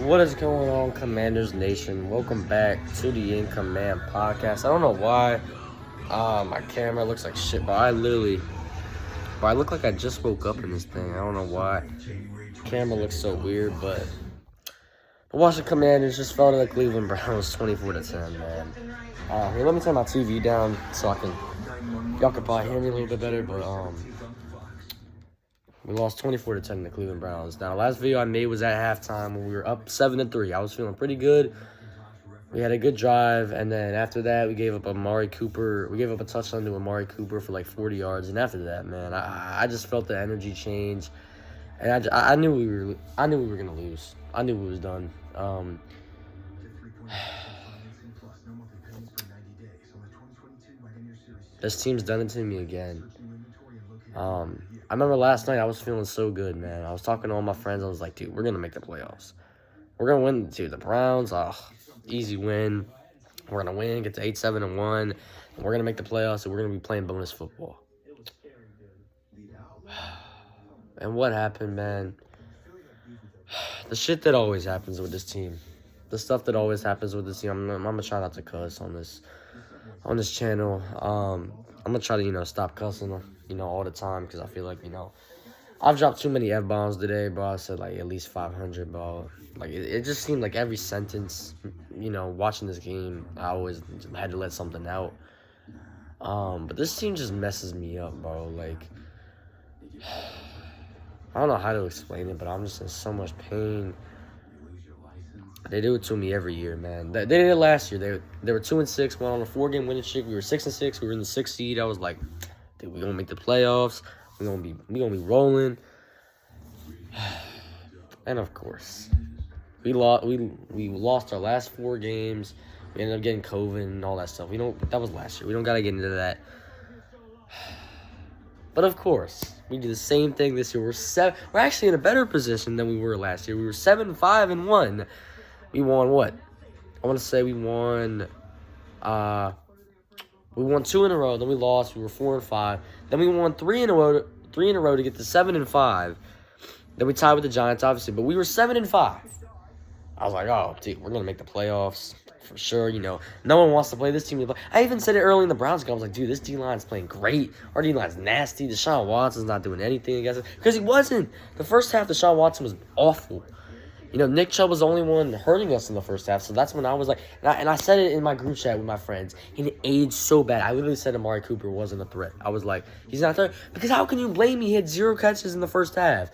What is going on, Commanders Nation? Welcome back to the In Command podcast. I don't know why my camera looks like shit, but I look like I just woke up in this thing. I don't know why. Camera looks so weird, but the Washington Commanders just fell to the Cleveland Browns 24-10, man. Here, let me turn my TV down so y'all can probably hear me a little bit better, but we lost 24-10 to the Cleveland Browns. Now, the last video I made was at halftime when we were up 7-3. I was feeling pretty good. We had a good drive, and then after that, we gave up Amari Cooper. We gave up a touchdown to Amari Cooper for like 40 yards, and after that, man, I just felt the energy change, and I knew we were gonna lose. I knew it was done. This team's done it to me again. I remember last night I was feeling so good, man. I was talking to all my friends. I was like, dude, we're going to make the playoffs. We're going to win, dude. The Browns, easy win. We're going to win, get to 8-7-1. And we're going to make the playoffs, and we're going to be playing bonus football. And what happened, man? The shit that always happens with this team. The stuff that always happens with this team. I'm going to try not to cuss on this channel. I'm going to try to, stop cussing, all the time, because I feel like, I've dropped too many F-bombs today, bro. I said, like, at least 500, bro. Like, it just seemed like every sentence, watching this game, I always had to let something out. But this team just messes me up, bro. Like, I don't know how to explain it, but I'm just in so much pain. They do it to me every year, man. They did it last year. They were 2-6, went on a 4-game winning streak. We were 6-6. We were in the 6th seed. I was like, dude, we're gonna make the playoffs. We're gonna be rolling. And of course, we lost our last 4 games. We ended up getting COVID and all that stuff. That was last year. We don't gotta get into that. But of course, we do the same thing this year. We're actually in a better position than we were last year. We were 7-5-1. We won what? I want to say we won 2 in a row. Then we lost. We were 4-5. Then we won 3 in a row. 3 in a row to get to 7-5. Then we tied with the Giants, obviously, but we were 7-5. I was like, oh, dude, we're gonna make the playoffs for sure. No one wants to play this team. I even said it early in the Browns game. I was like, dude, this D-line's playing great. Our D-line's nasty. Deshaun Watson's not doing anything against it because he wasn't. The first half, Deshaun Watson was awful. Nick Chubb was the only one hurting us in the first half, so that's when I was like, and I said it in my group chat with my friends. He aged so bad. I literally said Amari Cooper wasn't a threat. I was like, he's not a threat. Because how can you blame me? He had 0 catches in the first half.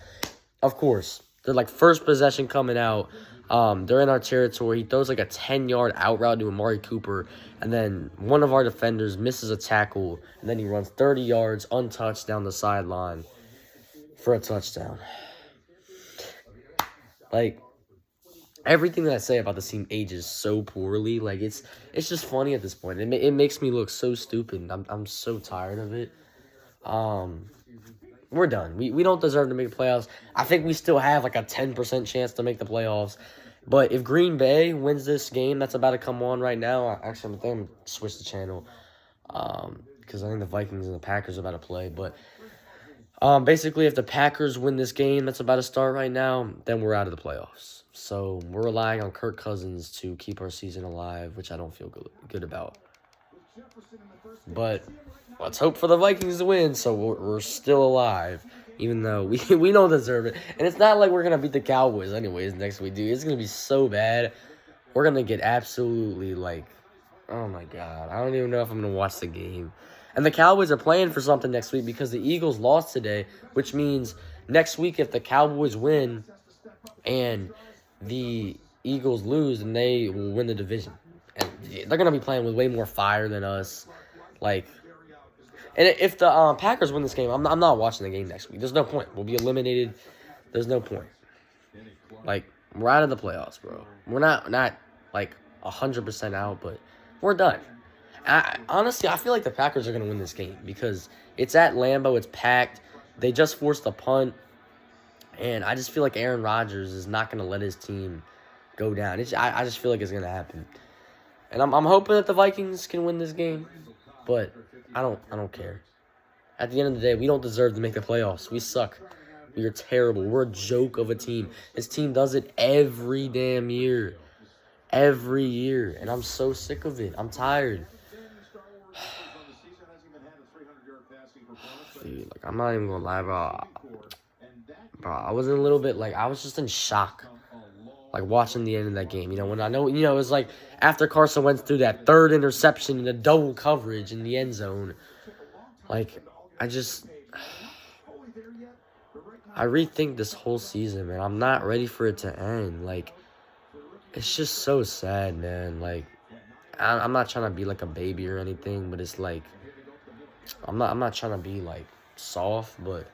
Of course. They're like first possession coming out. They're in our territory. He throws like a 10-yard out route to Amari Cooper, and then one of our defenders misses a tackle, and then he runs 30 yards untouched down the sideline for a touchdown. Like, everything that I say about this team ages so poorly. Like, it's just funny at this point. It makes me look so stupid. I'm so tired of it. We're done. We don't deserve to make the playoffs. I think we still have like a 10% chance to make the playoffs. But if Green Bay wins this game that's about to come on right now, actually, I'm going to switch the channel. Because I think the Vikings and the Packers are about to play. But basically, if the Packers win this game that's about to start right now, then we're out of the playoffs. So we're relying on Kirk Cousins to keep our season alive, which I don't feel good about. But let's hope for the Vikings to win, so we're still alive, even though we don't deserve it. And it's not like we're going to beat the Cowboys anyways next week, dude. It's going to be so bad. We're going to get absolutely, like, oh, my God. I don't even know if I'm going to watch the game. And the Cowboys are playing for something next week because the Eagles lost today, which means next week if the Cowboys win and the Eagles lose, then they will win the division. And they're going to be playing with way more fire than us. Like, and if the Packers win this game, I'm not watching the game next week. There's no point. We'll be eliminated. There's no point. Like, we're out of the playoffs, bro. We're not like 100% out, but we're done. Honestly, I feel like the Packers are going to win this game because it's at Lambeau. It's packed. They just forced a punt. And I just feel like Aaron Rodgers is not going to let his team go down. I just feel like it's going to happen. And I'm hoping that the Vikings can win this game. But I don't care. At the end of the day, we don't deserve to make the playoffs. We suck. We are terrible. We're a joke of a team. This team does it every damn year. Every year. And I'm so sick of it. I'm tired. Dude, like, I'm not even gonna lie, bro. Bro, I was a little bit, like, I was just in shock. Like, watching the end of that game. You know, when I know, you know, it was like after Carson went through that third interception and a double coverage in the end zone. Like, I rethink this whole season, man. I'm not ready for it to end. Like, it's just so sad, man. Like, I'm not trying to be like a baby or anything, but it's like, I'm not trying to be like soft, but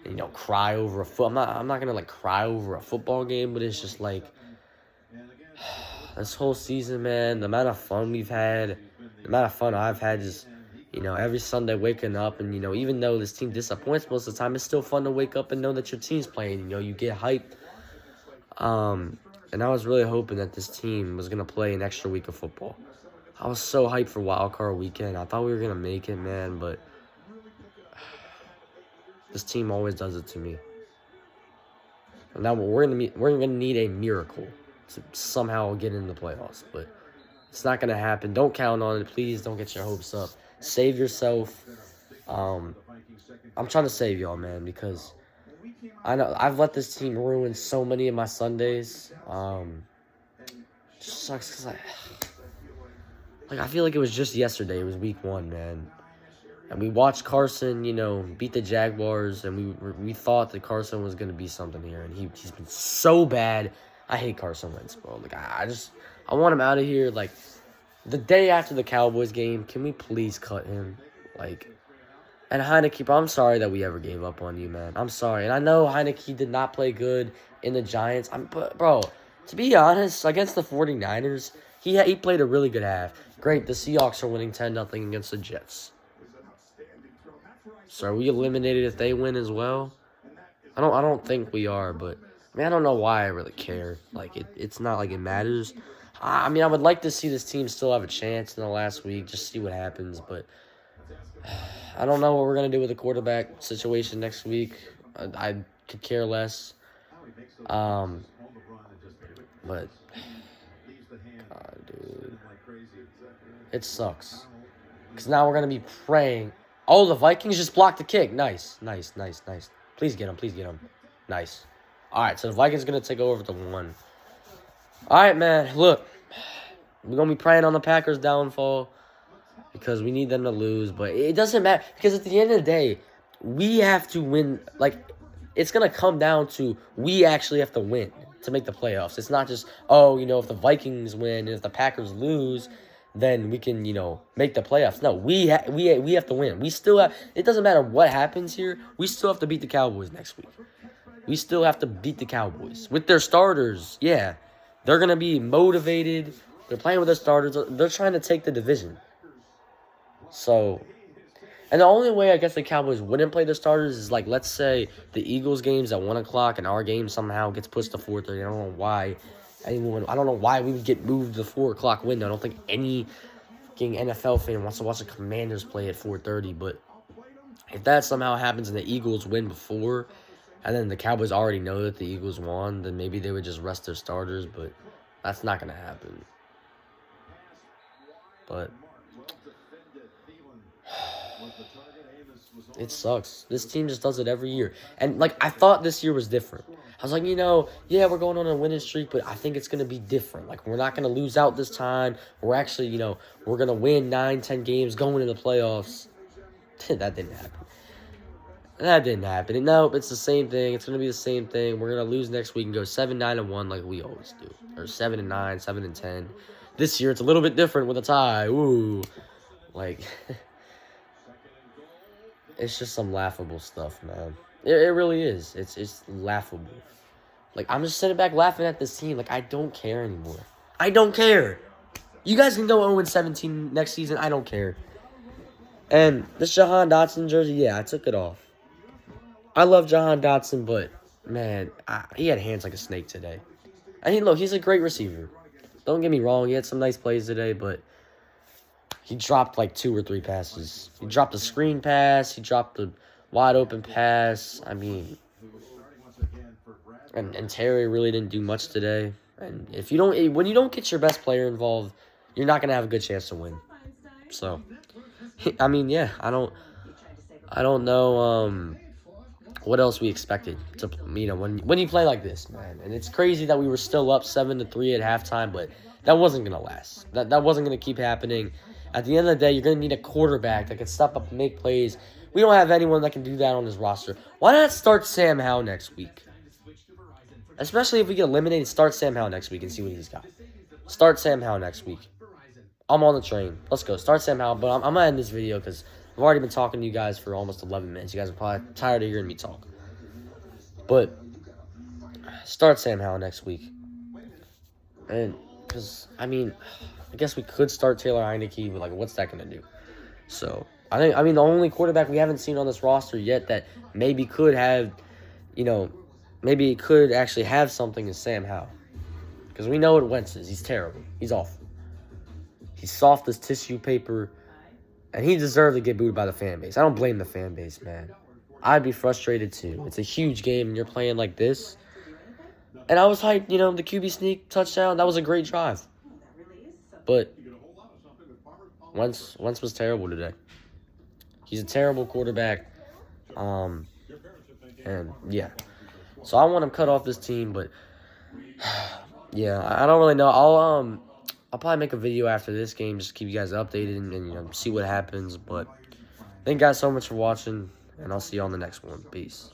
you know, cry over a I'm not gonna like cry over a football game, but it's just like this whole season, man. The amount of fun we've had, the amount of fun I've had, just you know, every Sunday waking up, and you know, even though this team disappoints most of the time, it's still fun to wake up and know that your team's playing. You know, you get hyped. And I was really hoping that this team was gonna play an extra week of football. I was so hyped for Wild Card Weekend. I thought we were gonna make it, man, but this team always does it to me. And now we're gonna need a miracle to somehow get in the playoffs, but it's not gonna happen. Don't count on it. Please don't get your hopes up. Save yourself. I'm trying to save y'all, man, because I know I've let this team ruin so many of my Sundays. Just sucks because I feel like it was just yesterday. It was week 1, man. And we watched Carson, you know, beat the Jaguars, and we thought that Carson was going to be something here, and he's been so bad. I hate Carson Wentz, bro. Like, I want him out of here. Like, the day after the Cowboys game, can we please cut him? Like, and Heineke, bro, I'm sorry that we ever gave up on you, man. I'm sorry. And I know Heineke did not play good in the Giants. But, bro, to be honest, against the 49ers, he played a really good half. Great, the Seahawks are winning 10-0 against the Jets. So are we eliminated if they win as well? I don't think we are, but I mean, I don't know why I really care. Like, it's not like it matters. I mean, I would like to see this team still have a chance in the last week, just see what happens, but I don't know what we're going to do with the quarterback situation next week. I could care less. But God, dude, it sucks. Because now we're going to be praying. Oh, the Vikings just blocked the kick. Nice. Please get him. Nice. All right, so the Vikings going to take over the 1. All right, man, look. We're going to be praying on the Packers' downfall because we need them to lose. But it doesn't matter because at the end of the day, we have to win. Like, it's going to come down to we actually have to win to make the playoffs. It's not just, oh, you know, if the Vikings win and if the Packers lose, then we can, you know, make the playoffs. No, we have to win. We still have. It doesn't matter what happens here. We still have to beat the Cowboys next week. We still have to beat the Cowboys with their starters. Yeah, they're gonna be motivated. They're playing with their starters. They're trying to take the division. So, and the only way I guess the Cowboys wouldn't play their starters is like, let's say the Eagles game's at 1:00 and our game somehow gets pushed to 4:30. I don't know why. I don't know why we would get moved to the 4:00 window. I don't think any fucking NFL fan wants to watch the Commanders play at 4:30. But if that somehow happens and the Eagles win before, and then the Cowboys already know that the Eagles won, then maybe they would just rest their starters. But that's not going to happen. But it sucks. This team just does it every year. And, like, I thought this year was different. I was like, you know, yeah, we're going on a winning streak, but I think it's going to be different. Like, we're not going to lose out this time. We're actually, you know, we're going to win 9-10 games going into the playoffs. That didn't happen. Nope, it's the same thing. It's going to be the same thing. We're going to lose next week and go 7-9-1 like we always do. Or 7-9, 7-10. This year, it's a little bit different with a tie. Ooh. Like, it's just some laughable stuff, man. It really is. It's laughable. Like, I'm just sitting back laughing at this team. Like, I don't care anymore. I don't care. You guys can go 0-17 next season. I don't care. And this Jahan Dotson jersey, yeah, I took it off. I love Jahan Dotson, but, man, he had hands like a snake today. And look, he's a great receiver. Don't get me wrong. He had some nice plays today, but he dropped like 2 or 3 passes. He dropped a screen pass. He dropped a wide open pass. I mean, And Terry really didn't do much today. And if you don't, when you don't get your best player involved, you're not gonna have a good chance to win. So, I mean, yeah, I don't know what else we expected to, when you play like this, man. And it's crazy that we were still up 7-3 at halftime, but that wasn't gonna last. That wasn't gonna keep happening. At the end of the day, you're gonna need a quarterback that can step up and make plays. We don't have anyone that can do that on this roster. Why not start Sam Howell next week? Especially if we get eliminated, start Sam Howell next week and see what he's got. Start Sam Howell next week. I'm on the train. Let's go. Start Sam Howell. But I'm going to end this video because I've already been talking to you guys for almost 11 minutes. You guys are probably tired of hearing me talk. But start Sam Howell next week. And because, I guess we could start Taylor Heineke, but, what's that going to do? So, the only quarterback we haven't seen on this roster yet that maybe could have, maybe could actually have something is Sam Howell. Because we know what Wentz is. He's terrible. He's awful. He's soft as tissue paper. And he deserved to get booed by the fan base. I don't blame the fan base, man. I'd be frustrated too. It's a huge game and you're playing like this. And I was hyped, the QB sneak touchdown. That was a great drive. But Wentz was terrible today. He's a terrible quarterback. And yeah. So I want him cut off this team, but yeah, I don't really know. I'll probably make a video after this game just to keep you guys updated and see what happens. But thank you guys so much for watching, and I'll see you on the next one. Peace.